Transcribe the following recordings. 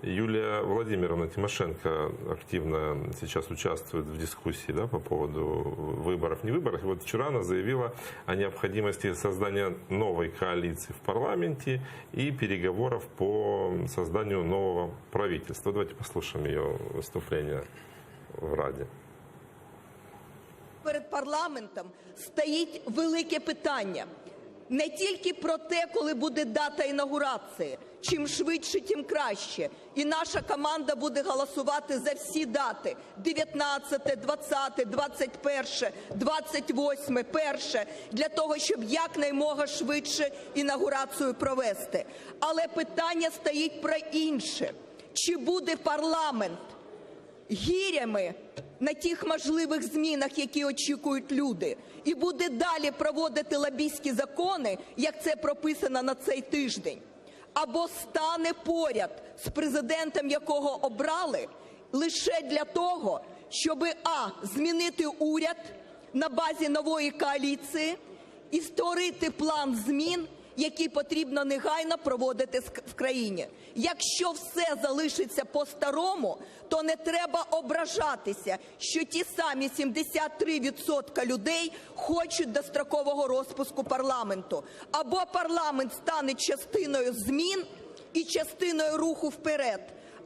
Юлия Владимировна Тимошенко активно сейчас участвует в дискуссии, да, по поводу выборов, не выборов. И вот вчера она заявила о необходимости создания новой коалиции в парламенте и переговоров по созданию нового правительства. Давайте послушаем ее выступление в Раді. Перед парламентом стоїть велике питання. Не тільки про те, коли буде дата інаугурації. Чим швидше, тим краще. І наша команда буде голосувати за всі дати. 19, 20, 21, 28, 1. Для того, щоб якнаймога швидше інаугурацію провести. Але питання стоїть про інше. Чи буде парламент гірями на тих можливих змінах, які очікують люди, і буде далі проводити лобістські закони, як це прописано на цей тиждень, або стане поряд з президентом, якого обрали, лише для того, щоб змінити уряд на базі нової коаліції і створити план змін, які потрібно негайно проводити в країні. Якщо все залишиться по-старому, то не треба ображатися, що ті самі 73% людей хочуть дострокового розпуску парламенту. Або парламент стане частиною змін і частиною руху вперед,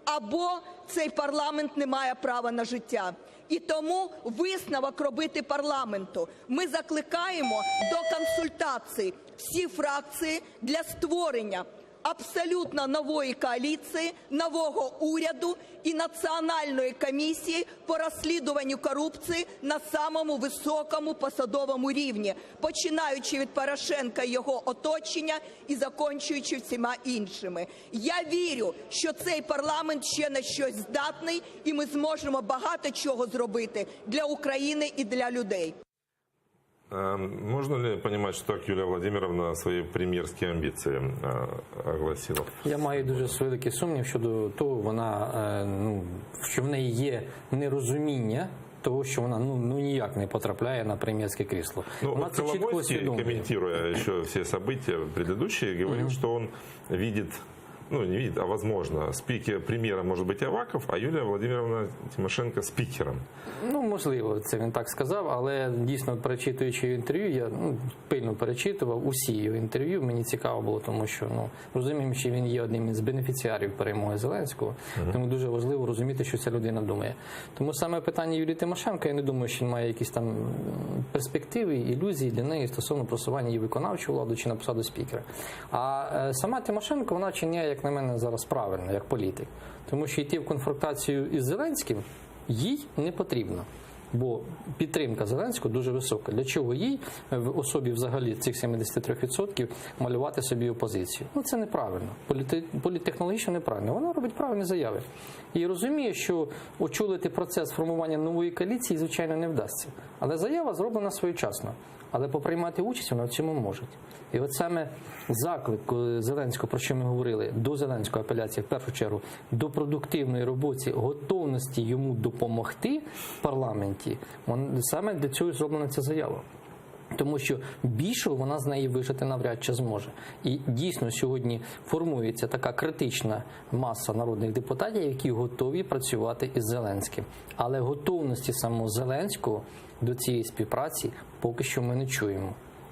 або цей парламент не має права на життя. І тому висновок робити парламенту. Ми закликаємо до консультацій всі фракції для створення абсолютно нової коаліції, нового уряду і національної комісії по розслідуванню корупції на самому високому посадовому рівні, починаючи від Порошенка і його оточення і закінчуючи всіма іншими. Я вірю, що цей парламент ще на щось здатний, і ми зможемо багато чого зробити для України і для людей. Можно ли понимать, что так Юлия Владимировна свои прем'єрські амбіції оголосила? Я маю дуже великий сумнів щодо того, що в неї є нерозуміння того, що вона ніяк не потрапляє на прем'єрське крісло. Вона це чітко усвідомлює. Комментируя еще все события предыдущие, говорил, что он видит, не видит, а возможно, премьером может быть Аваков, а Юлия Владимировна Тимошенко спикером. Можливо, це він так сказав, але дійсно, перечитуючи інтерв'ю, я пильно перечитував усі його інтерв'ю, мені цікаво було, тому що, розуміємо, що він є одним із бенефіціарів перемоги Зеленського, тому дуже важливо розуміти, що ця людина думає. Тому саме питання Юлії Тимошенко, я не думаю, що він має якісь там перспективи, ілюзії для неї стосовно просування її виконавчої влади чи на посаду спікера. А сама Тимошенко, вона чиняє, як на мене, зараз правильно, як політик. Тому що йти в конфронтацію із Зеленським їй не потрібно, бо підтримка Зеленського дуже висока. Для чого їй в особі взагалі цих 73% малювати собі опозицію? Це неправильно, політтехнологічно неправильно. Вона робить правильні заяви. І розуміє, що очолити процес формування нової коаліції, звичайно, не вдасться. Але заява зроблена своєчасно. Але поприймати участь вона в цьому може. І от саме заклик Зеленського, про що ми говорили, до Зеленського апеляція в першу чергу, до продуктивної роботи, готовності йому допомогти в парламенті, саме для цього зроблена ця заява. Тому що більшого вона з неї вижити навряд чи зможе. І дійсно сьогодні формується така критична маса народних депутатів, які готові працювати із Зеленським. Але готовності самого Зеленського до цієї співпраці поки що ми не чуємо.